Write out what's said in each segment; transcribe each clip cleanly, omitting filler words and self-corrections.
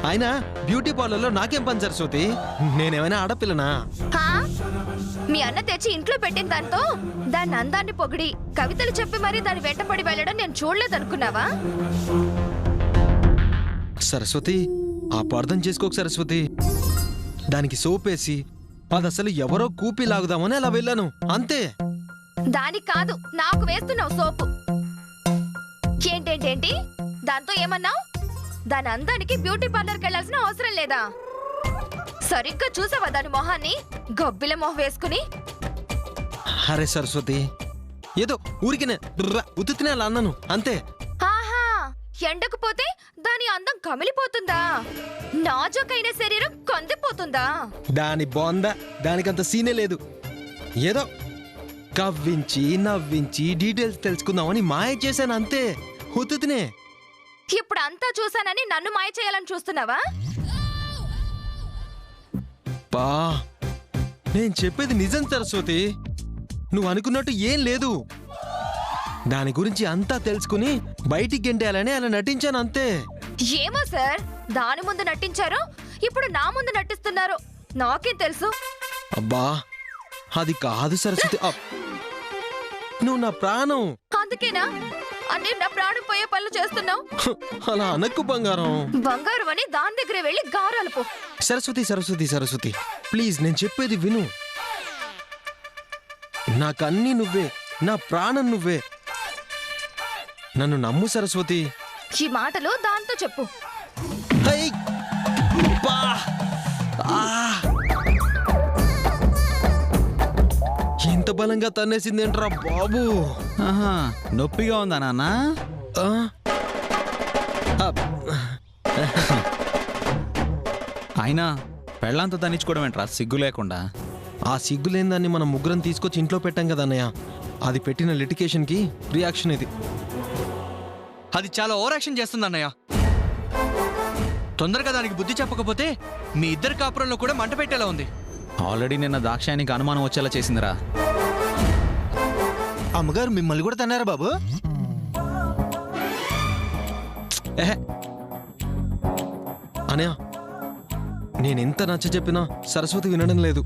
ఆయన బ్యూటీ పార్లర్లో నాకేం పని సరస్వతి? నేనేమైనా ఆడపిల్లనా? మీ అన్న తెచ్చి ఇంట్లో పెట్టిన దాంతో దాని అందాన్ని పొగిడి కవితలు చెప్పి మరీ దాని వెంటపడి వెళ్ళడం నేను చూడలేదనుకున్నావా? సరస్వతి, అపార్థం చేసుకోకు సరస్వతి. దానికి సోపేసి అది అసలు ఎవరో కూపి లాగుదామని అలా వెళ్ళాను, అంతే. దానికి కాదు, నాకు వేస్తున్నావు సోపు. ఏంటేంటేంటి దాంతో ఏమన్నావు? దాని అందానికి బ్యూటీ పార్లర్కి వెళ్లాల్సిన అవసరం లేదా? సరిగ్గా చూసావా దాని మొహాన్ని? గబ్బిల మొహం వేసుకుని. అరే సరస్వతి, ఏదో ఊరికినే ఉత్తునే అలా అన్నాను, అంతే. ఆహా, ఎండకు పోతే దాని అందం కమిలిపోతుందా? నాజూకైన శరీరం కందిపోతుందా? దాని బొంద, దానికంత సీనే లేదు. ఏదో కవ్వించి నవ్వించి డీటెయిల్స్ తెలుసుకుందామని మాయ చేశాను, అంతే. ఉత్తునే. ఇప్పుడు అంతా చూసానని నన్ను మాయ చేయాలని చూస్తున్నావా? బా, నేను చెప్పేది నిజం సరస్వతి. నువ్వు అనుకున్నట్టు ఏం లేదు. దాని గురించి అంతా తెలుసుకుని బయటికి గెంటేయాలని అలా నటించాను, అంతే. ఏమో సార్, దాని ముందు నటించారో ఇప్పుడు నా ముందు నటిస్తున్నారు, నాకేం తెలుసు? అబ్బా, అది కాదు సరస్వతి. నువ్వు నా ప్రాణం. అందుకేనా అన్నీ నా ప్రాణం పోయే పనులు చేస్తున్నావు? అలా అనక్కు బంగారం. బంగారం అని దాని దగ్గర వెళ్ళి గారాలు పో. సరస్వతి సరస్వతి సరస్వతి, ప్లీజ్ నేను చెప్పేది విను. నాకన్నీ నువ్వే, నా ప్రాణం నువ్వే. నన్ను నమ్ము సరస్వతి. ఈ మాటలు దాంతో చెప్పు. హై! బా! ఆ! ఎంత బలంగా తన్నేసిందేంట్రా బాబు. నొప్పిగా ఉందా నాన్న? అయినా పెళ్ళంతా తన్నించుకోవడం ఏంట్రా సిగ్గు లేకుండా? ఆ సిగ్గులేని దాన్ని మనం ముగ్గురం తీసుకొచ్చి ఇంట్లో పెట్టాం కదా అన్నయ్య. అది పెట్టిన లిటికేషన్కి రియాక్షన్ ఇది. అది చాలా ఓవర్ యాక్షన్ చేస్తుంది అన్నయ్య. తొందరగా దానికి బుద్ధి చెప్పకపోతే మీ ఇద్దరు కాపురంలో కూడా మంట పెట్టేలా ఉంది. ఆల్రెడీ నిన్న దాక్షాయానికి అనుమానం వచ్చేలా చేసిందిరా. అమ్మగారు మిమ్మల్ని కూడా తన్నారా బాబు? అనయ్య, నేనెంత నచ్చ చెప్పినా సరస్వతి వినడం లేదు.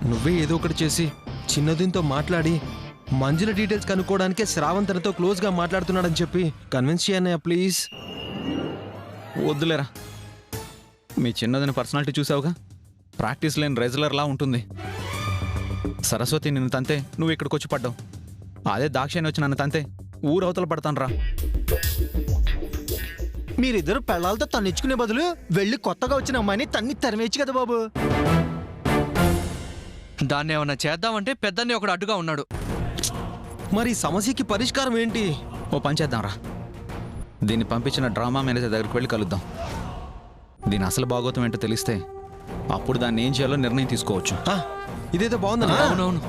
నువ్వే ఏదో ఒకటి చేసి చిన్నదింతో మాట్లాడి మంజుల డీటెయిల్స్ కనుక్కోవడానికే శ్రావణ్ తనతో క్లోజ్గా మాట్లాడుతున్నాడని చెప్పి కన్విన్స్ చేయన్నయ్య, ప్లీజ్. వద్దులేరా, మీ చిన్నదని పర్సనాలిటీ చూసావుగా, ప్రాక్టీస్ లేని రెగ్యులర్లా ఉంటుంది. సరస్వతి నిన్ను తంతే నువ్వు ఇక్కడికి వచ్చి పడ్డావు. అదే దాక్షాయని వచ్చి నన్ను తంతే ఊరు అవతల పడతాను రా. మీరిద్దరు పెళ్ళాలతో తన్నిచ్చుకునే బదులు వెళ్ళి కొత్తగా వచ్చిన అమ్మాయిని తన్ని తరిమేయచ్చు కదా బాబు. దాన్ని ఏమన్నా చేద్దామంటే పెద్దన్ని ఒకడు అడ్డుగా ఉన్నాడు. మరి సమస్యకి పరిష్కారం ఏంటి? ఓ పని చేద్దాం రా, దీన్ని పంపించిన డ్రామా మేనేజర్ దగ్గరికి వెళ్ళి కలుద్దాం. దీని అసలు భాగోతం ఏంటో తెలిస్తే అప్పుడు దాన్ని ఏం చేయాలో నిర్ణయం తీసుకోవచ్చు. ఇదేదో బాగుందా? అవునవును.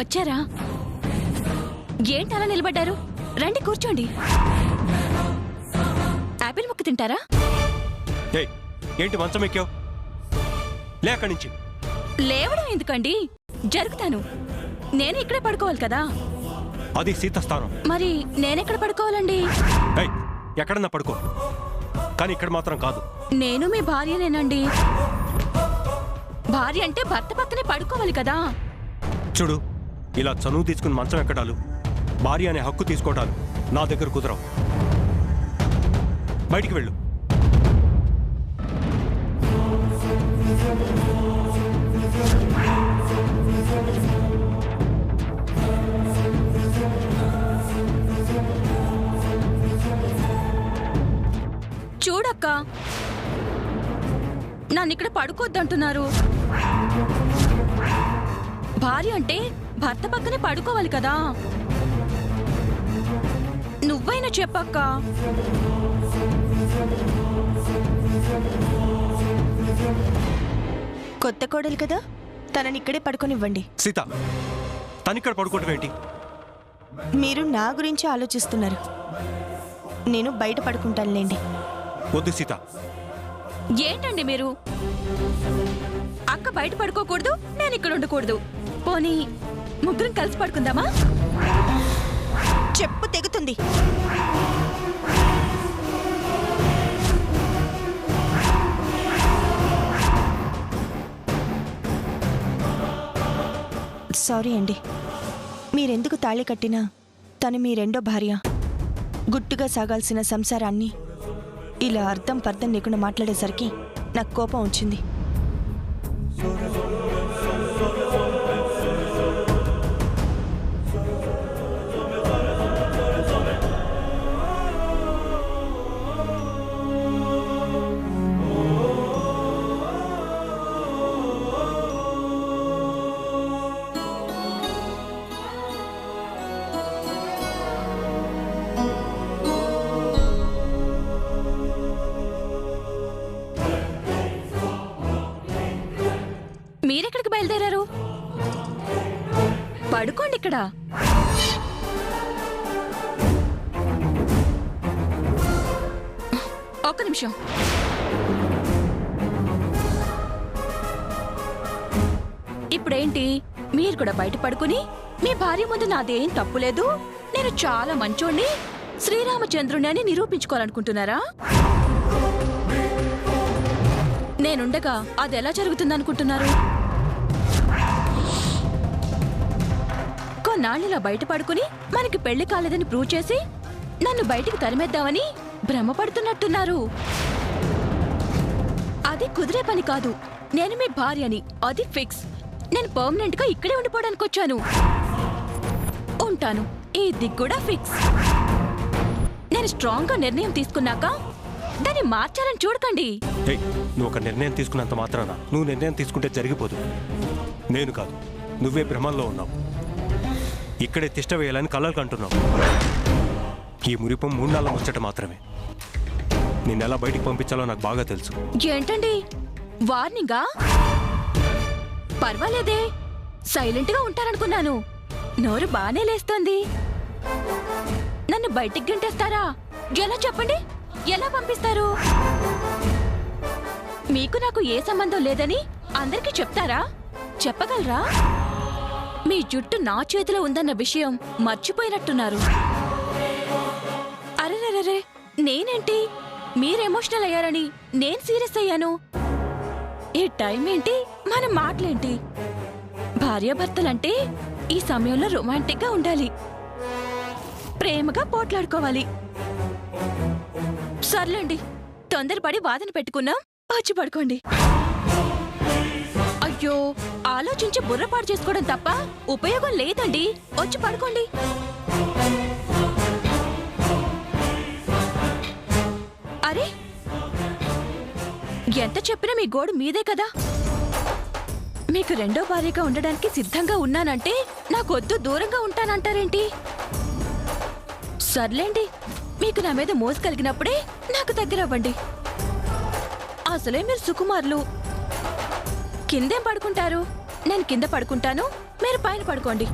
వచ్చారా? ఏంటి అలా నిలబడ్డారు? రండి కూర్చోండి. యాపిల్ ముక్క తింటారా? ఏంటి మంచం ఎక్కావు? లేక్కడి నుంచి. లేవడం ఎందుకండి, జరుగుతాను. నేను ఇక్కడే పడుకోవాలి కదా. అది సీత స్థానం. మరి నేనెక్కడ పడుకోవాలండి? ఎక్కడన్నా పడుకో, కానీ ఇక్కడ మాత్రం కాదు. నేను మీ భార్యనేనండి. భార్య అంటే భర్త పక్కనే పడుకోవాలి కదా. చూడు, ఇలా చనువు తీసుకుని మంచం ఎక్కడాలు, భార్య అనే హక్కు తీసుకోవటాలు నా దగ్గర కుదరవు. బయటికి వెళ్ళు. చూడక్క, నన్ను ఇక్కడ పడుకోవద్దంటున్నారు. భార్య అంటే భర్త పక్కనే పడుకోవాలి కదా. నువ్వైనా చెప్పక్క. కొత్త కోడలు కదా, తనని ఇక్కడే పడుకోనివ్వండి. సీత తనిక్కడ పడుకోవటం ఏంటి? మీరు నా గురించి ఆలోచిస్తున్నారు. నేను బయట పడుకుంటానులేండి. వద్దు సీత. ఏంటండి మీరు? అక్క బయట పడుకోకూడదు, నేను ఇక్కడ ఉండకూడదు. పోనీ ముగ్గురం కలిసి పడుకుందామా? చెప్పు తెగుతుంది. సారీ అండి. మీరెందుకు తాళి కట్టినా తను మీ రెండో భార్య. గుట్టుగా సాగాల్సిన సంసారాన్ని ఇలా అర్థం పర్థం లేకుండా మాట్లాడేసరికి నాకు కోపం వచ్చింది. మీరెక్కడికి బయలుదేరారు? పడుకోండి ఇక్కడ. ఒక్క నిమిషం. ఇప్పుడేంటి, మీరు కూడా బయట పడుకుని మీ భార్య ముందు నాదేం తప్పులేదు, నేను చాలా మంచోణ్ణి, శ్రీరామచంద్రుని అని నిరూపించుకోవాలనుకుంటున్నారా? నేనుండగా అది ఎలా జరుగుతుందనుకుంటున్నారు? కొన్నాళ్ళిలా బయట పడుకుని మనకి పెళ్లి కాలేదని ప్రూవ్ చేసి నన్ను బయటికి తరిమేద్దామని భ్రమపడుతున్నట్టున్నారు. అది కుదిరే పని కాదు. నేను మీ భార్యని, అది ఫిక్స్. నేను పర్మనెంట్ గా ఇక్కడే ఉండిపోవడానికి వచ్చాను. ఉంటాను, ఇది కూడా ఫిక్స్. నేను స్ట్రాంగ్ గా నిర్ణయం తీసుకున్నాక దాన్ని మార్చాలని చూడకండి. నువ్వు ఒక నిర్ణయం తీసుకున్నంత మాత్రాన నువ్వు నిర్ణయం తీసుకుంటే జరిగిపోదు. నేను కాదు, నువ్వే భ్రమంలో ఉన్నావు. ఇక్కడే తిష్ట వేయాలని కలలు కంటున్నావు. ఈ మురిపం 3 నెలల ముచ్చట మాత్రమే. నిన్నెలా బయటికి పంపించాలో నాకు బాగా తెలుసు. ఏంటండి వార్నింగా? పర్వాలేదే, సైలెంట్ గా ఉంటారనుకున్నాను. నోరు బానే లేస్తోంది. నన్ను బయటికి గంటేస్తారా? ఎలా చెప్పండి, ఎలా పంపిస్తారు? మీకు నాకు ఏ సంబంధం లేదని అందరికీ చెప్తారా? చెప్పగలరా? మీ జుట్టు నా చేతిలో ఉందన్న విషయం మర్చిపోయినట్టున్నారు. అరెరెరే, నేనేంటి మీరు ఎమోషనల్ అయ్యారని నేను సీరియస్ అయ్యాను. ఈ టైం ఏంటి, మన మాటలేంటి? భార్యాభర్తలంటే ఈ సమయంలో రొమాంటిక్ గా ఉండాలి, ప్రేమగా పోట్లాడుకోవాలి. సర్లేండి, తొందరపడి వాదన పెట్టుకున్నాం, వచ్చి పడుకోండి. అయ్యో, ఆలోచించి బుర్రపాటు చేసుకోవడం తప్ప ఉపయోగం లేదండి. వచ్చి పడుకోండి. అరే, ఎంత చెప్పినా మీ గోడు మీదే కదా. మీకు రెండో భార్యగా ఉండడానికి సిద్ధంగా ఉన్నానంటే నాకొద్దు, దూరంగా ఉంటానంటారేంటి? సర్లేండి, మీకు నా మీద మోసు కలిగినప్పుడే నాకు దగ్గర అవ్వండి. అసలే మీరు సుకుమారులు. కిందేం పడుకుంటారు? నేను కింద పడుకుంటాను, మీరు పైన పడుకోండి.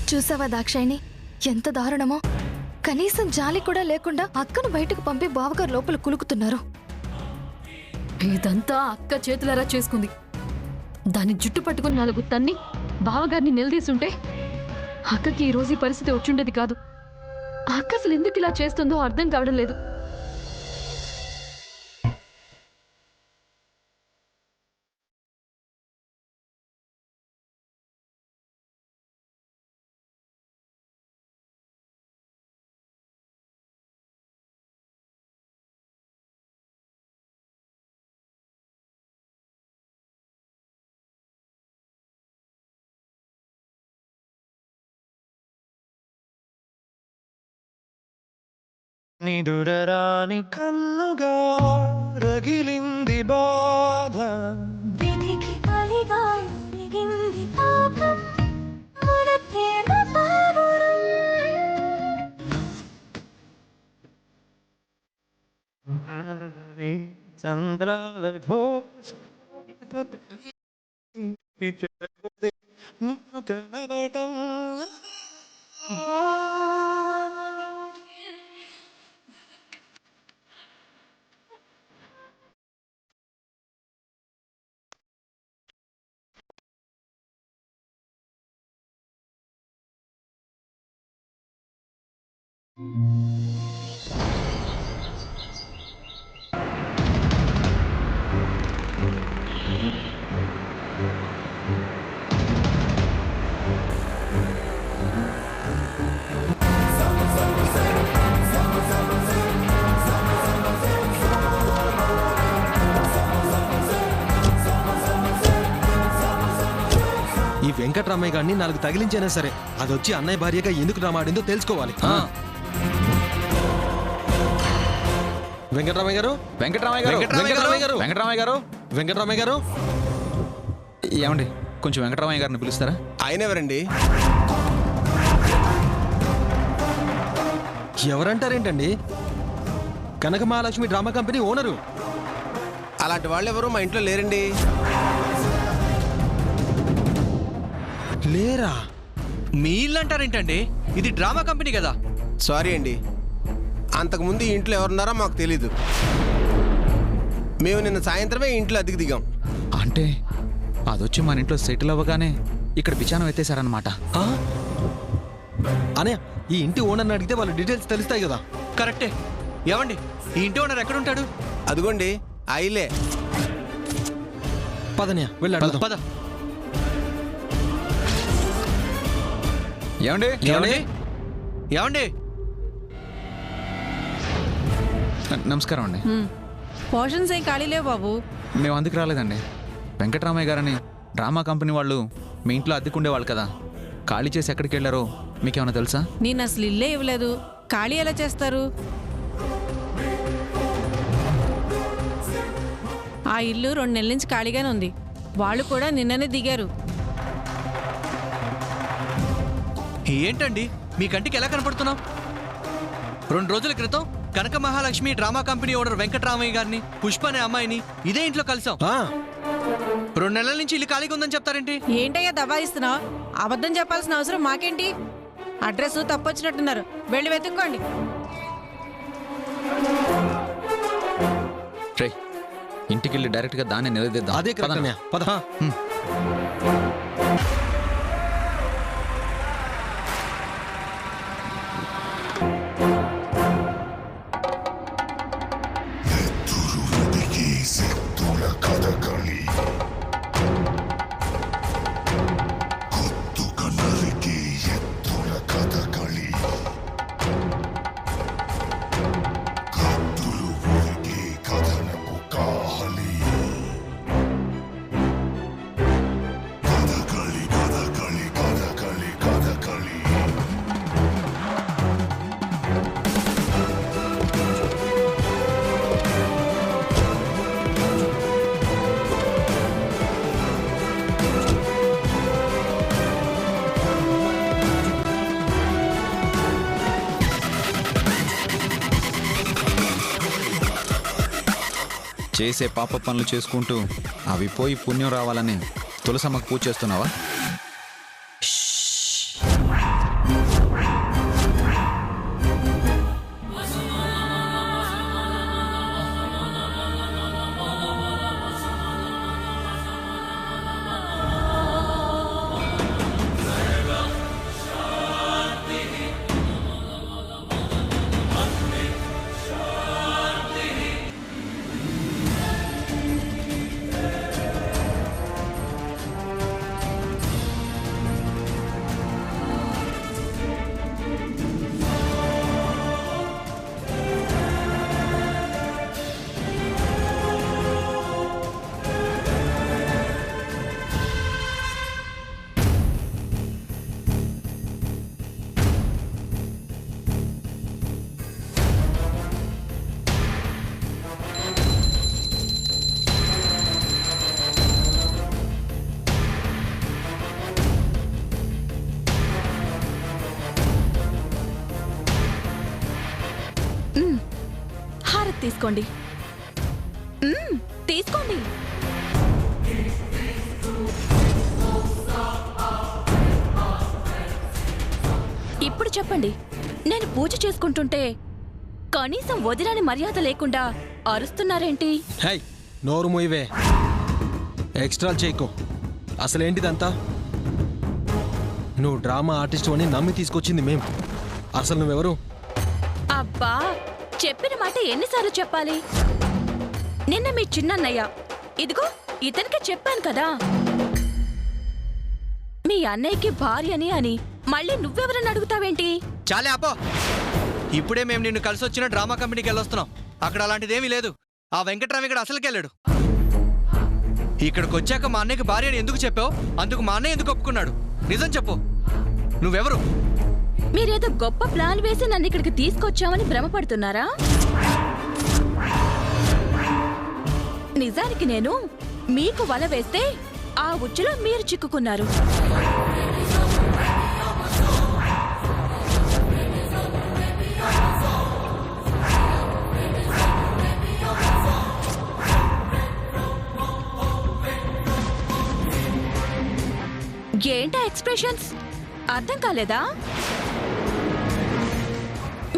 చూసావా దాక్షాయిని, ఎంత దారుణమో. కనీసం జాలి కూడా లేకుండా అక్కను బయటకు పంపి బావగారు లోపల కులుకుతున్నారు. ఇదంతా అక్క చేతులారా చేసుకుంది. దాన్ని జుట్టు పట్టుకుని 4 తన్ని బావగారిని నిలదీసుంటే అక్కకి ఈ రోజు ఈ పరిస్థితి వచ్చుండేది కాదు. అక్క అసలు ఎందుకు ఇలా చేస్తుందో అర్థం కావడం లేదు. నిడురరాని కన్నుగా రగిలింది బాధ విధికి బలిగా మిగింది పాపం మన ప్రేమ పావురం చంద్రాల ఘోష ఈ వెంకట్రామయ్య గారిని 4 తగిలించైనా సరే అది వచ్చి అన్నయ్య భార్యగా ఎందుకు డ్రామాడిందో తెలుసుకోవాలి. వెంకట్రామయ్య గారు, వెంకటరామయ్య గారు, వెంకటరామయ్య గారు, వెంకటరామయ్య గారు, వెంకట్రామయ్య గారు, ఏమండి కొంచెం వెంకటరామయ్య గారిని పిలుస్తారా? ఆయన ఎవరండి? ఎవరంటారేంటండి? కనక మహాలక్ష్మి డ్రామా కంపెనీ ఓనరు. అలాంటి వాళ్ళు ఎవరు మా ఇంట్లో లేరండి. లేరా? మీ ఇల్లు అంటారేంటండి? ఇది డ్రామా కంపెనీ కదా. సారీ అండి, అంతకుముందు ఈ ఇంట్లో ఎవరున్నారో మాకు తెలీదు. మేము నిన్న సాయంత్రమే ఈ ఇంట్లో అద్దెకి దిగాం. అంటే అదొచ్చి మన ఇంట్లో సెటిల్ అవ్వగానే ఇక్కడ బిచానం ఎత్తేసారనమాట. అనే ఈ ఇంటి ఓనర్ని అడిగితే వాళ్ళ డీటెయిల్స్ తెలుస్తాయి కదా. కరెక్టే. ఏమండి ఈ ఇంటి ఓనర్ ఎక్కడుంటాడు? అదిగోండి ఆ ఇల్లే. పదనే వెళ్ళాడు. పద. ఏమండి ఏమండి ఏమండి నమస్కారం అండి. పోర్షన్స్ ఏం ఖాళీ లేవు బాబు. మేము అందుకు రాలేదండి. వెంకటరామయ్య గారని డ్రామా కంపెనీ వాళ్ళు మీ ఇంట్లో అద్దెకుండేవాళ్ళు కదా, ఖాళీ చేసి ఎక్కడికి వెళ్ళారో మీకేమైనా తెలుసా? నేను అసలు ఇల్లే ఇవ్వలేదు, ఖాళీ ఎలా చేస్తారు? ఆ ఇల్లు 2 నెలల నుంచి ఖాళీగానే ఉంది. వాళ్ళు కూడా నిన్ననే దిగారు. ఏంటండి మీ కంటికి ఎలా కనపడుతున్నాం? 2 రోజుల క్రితం Kanaka Mahalakshmi drama company owner Venkataramaiah గారిని, పుష్ప అనే అమ్మాయిని ఇదే ఇంట్లో కలిసాం. 2 నెలల నుంచి ఇల్లు ఖాళీగా ఉందని చెప్తారేంటి? ఏంటయ్యా దబాయిస్తున్నావు? అబద్ధం చెప్పాల్సిన అవసరం మాకేంటి? అడ్రస్ తప్పొచ్చినట్టున్నారు, వెళ్ళి వెతుక్కోండి. రే ఇంటికి వెళ్ళి డైరెక్ట్గా దాన్ని నిలదీద్దాం. అదే కరెక్ట్. పద. చేసే పాప పనులు చేసుకుంటూ అవి పోయి పుణ్యం రావాలని తులసమ్మకు పూజ చేస్తున్నావా? తీసుకోండి. తీసుకోండి. ఇప్పుడు చెప్పండి, నేను పూజ చేసుకుంటుంటే కనీసం వదిలేని మర్యాద లేకుండా అరుస్తున్నారేంటి? హై, నోరు మూయివే. ఎక్స్ట్రా చేయకు. అసలేంటిదంతా? నువ్వు డ్రామా ఆర్టిస్ట్ అని నమ్మి తీసుకొచ్చింది మేం. అసలు నువ్వెవరు? అబ్బా, చెప్పిన మాట ఎన్నిసార్లు చెప్పాలి? నిన్న మీ చిన్నన్నయ్య, ఇదిగో ఇతనికి చెప్పాను కదా, మీ అన్నయ్యకి భార్యని అని. మళ్ళీ నువ్వెవరని అడుగుతావేంటి? చాలే అబ్బో. ఇప్పుడే మేము నిన్ను కలిసి వచ్చిన డ్రామా కంపెనీకి వెళ్ళొస్తున్నాం. అక్కడ అలాంటిదేమీ లేదు. ఆ వెంకట్రామ్ ఇక్కడ అసలుకెళ్ళాడు. ఇక్కడికి వచ్చాక మా అన్నయ్యకి భార్య అని ఎందుకు చెప్పావు? అందుకు మా అన్నయ్య ఎందుకు ఒప్పుకున్నాడు? నిజం చెప్పు, నువ్వెవరు? మీరేదో గొప్ప ప్లాన్ వేసి నన్ను ఇక్కడికి తీసుకొచ్చామని భ్రమపడుతున్నారా? నిజానికి నేను మీకు వల వేస్తే ఆ ఉచ్చులో మీరు చిక్కుకున్నారు. ఏంటా ఎక్స్ప్రెషన్స్? అర్థం కాలేదా?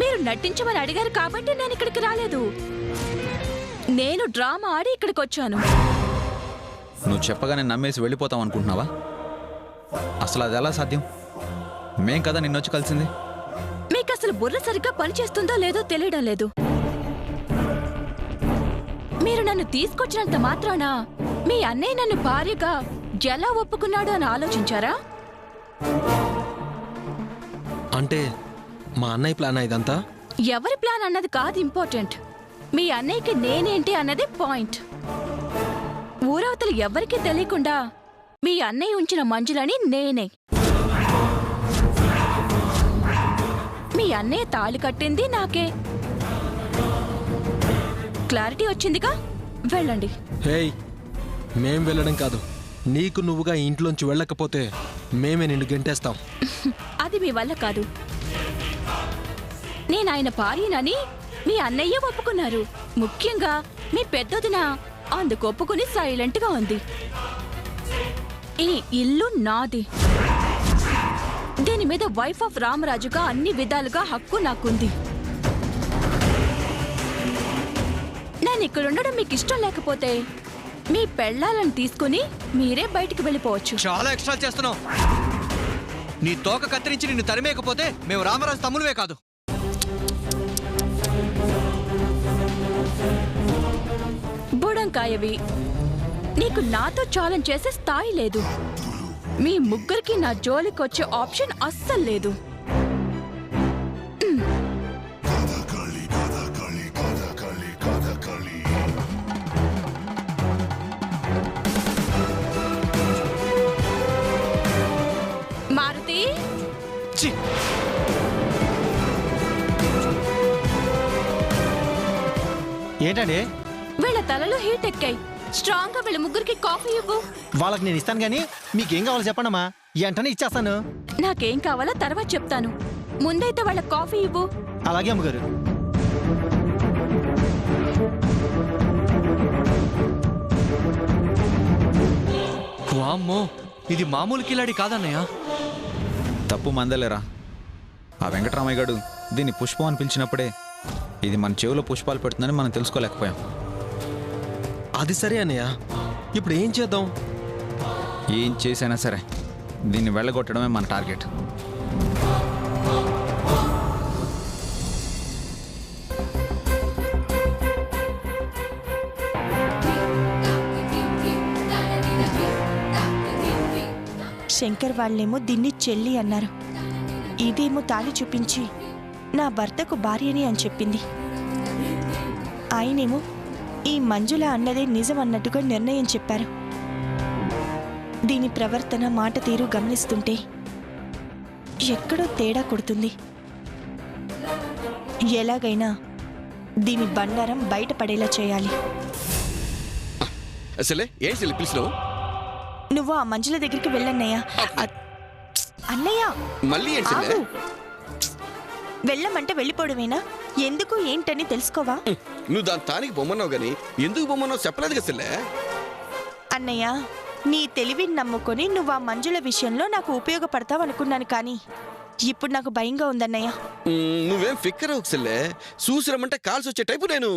మీరు నటించమని అడిగారు కాబట్టి నేను ఇక్కడికి రాలేదు. నేను డ్రామా ఆడి ఇక్కడికి వచ్చాను. నువ్వు చెప్పగానే నమ్మేసి వెళ్ళిపోతాం అనుకుంటున్నావా? అసలు అది ఎలా సాధ్యం? మేం కదా నిన్నొచ్చి కలిసింది. మీకు అసలు బుర్ర సరిగ్గా పనిచేస్తుందో లేదో తెలియడం లేదు. మీరు నన్ను తీసుకొచ్చినంత మాత్రాన మీ అన్నయ్య నన్ను భార్యగా ఎలా ఒప్పుకున్నాడు అని ఆలోచించారా? అంటే మా అన్నయ్య ప్లాన్ ఇదంతా? ఎవరి ప్లాన్ అన్నది కాదు ఇంపార్టెంట్. మీ అన్నయ్యకి నేనేంటి అన్నది పాయింట్. ఊరవతలు ఎవరికీ తెలియకుండా మీ అన్నయ్య ఉంచిన మంజులని నేనే. మీ అన్నయ్య తాళి కట్టింది నాకే. క్లారిటీ వచ్చిందిగా? వెళ్ళండి. హేయ్, మేం వెళ్ళడం కాదు, నీకు నువ్వుగా ఇంట్లోంచి వెళ్ళకపోతే మేమే నిన్ను గెంటేస్తాం. అది మీ వల్ల కాదు. నేను ఆయన భార్యనని మీ అన్నయ్య ఒప్పుకున్నారు. ముఖ్యంగా మీ పెద్దదిన అందుకు ఒప్పుకుని సైలెంట్ గా ఉంది. ఈ ఇల్లు నాది. దీని మీద వైఫ్ ఆఫ్ రామరాజుగా అన్ని విధాలుగా హక్కు నాకుంది. నేను ఇక్కడ ఉండడం మీకు ఇష్టం లేకపోతే మీ పెళ్ళాలను తీసుకుని మీరే బయటికి వెళ్ళిపోవచ్చు. చాలా ఎక్స్ట్రా చేస్తున్నావు. నీ తోక కత్తిరించి నిన్ను తరిమేయకపోతే మేము రామరాజు తమ్ములవే కాదు. బుడంకాయవి, నీకు నాతో ఛాలెంజ్ చేసే స్థాయి లేదు. మీ ముగ్గురికి నా జోలికొచ్చే ఆప్షన్ అస్సలు లేదు. మారుతి, ఏంటండి? వీళ్ళ తలలో హీట్ ఎక్కాయి. స్ట్రాంగ్ గా వీళ్ళ ముగ్గురికి కాఫీ ఇవ్వు. వాళ్ళకి నేను ఇస్తాను గానీ మీకేం కావాలో చెప్పండమ్మా, వెంటనే ఇచ్చేస్తాను. నాకేం కావాలో తర్వాత చెప్తాను. ముందైతే వాళ్ళ కాఫీ ఇవ్వు. అలాగే అమ్మగారు. వామ్మో, ఇది మామూలు కిలాడి కాదన్నయ్య. తప్పు మందలేరా. ఆ వెంకటరామయ్య గారు దీన్ని పుష్పం అని పిలిచినప్పుడే ఇది మన చెవిలో పుష్పాలు పెడుతుందని మనం తెలుసుకోలేకపోయాం. అది సరే అన్నయ్య, ఇప్పుడు ఏం చేద్దాం? ఏం చేసైనా సరే దీన్ని వెళ్ళగొట్టడమే మన టార్గెట్. శంకర్ వాళ్ళేమో దీన్ని చెల్లి అన్నారు. ఇదేమో తాళి చూపించి నా భర్తకు భార్యని అని చెప్పింది. ఆయనేమో ఈ మంజుల అన్నదే నిజం అన్నట్టుగా నిర్ణయం చెప్పారు. దీని ప్రవర్తన, మాట తీరు గమనిస్తుంటే ఎక్కడో తేడా కొడుతుంది. ఎలాగైనా దీని బండారం బయటపడేలా చేయాలి. అసలే ఏం చెల్లి పిలిచినావు? నువ్వు ఆ మంజుల దగ్గరికి వెళ్ళన్నయ్యా. అన్నయ్య మళ్ళీ ఏం చెల్లె? వెళ్ళమంటే వెళ్ళిపోవడమేనా? ఎందుకు ఏంటని తెలుసుకోవా? నువ్వు దాని తానికి బొమ్మన్నావు గాని ఎందుకు బొమ్మన్నావు చెప్పలేదు కదా చెల్లె. అన్నయ్య, నీ తెలివిని నమ్ముకొని నువ్వు ఆ మంజుల విషయంలో నాకు ఉపయోగపడతావు అనుకున్నాను, కానీ ఇప్పుడు నాకు భయంగా ఉందన్నయ్య. నువ్వేం ఫిక్కర్ అవ్వకు చెల్లె. చూసిరమ్మంటే కాల్సి వచ్చే టైపు నేను.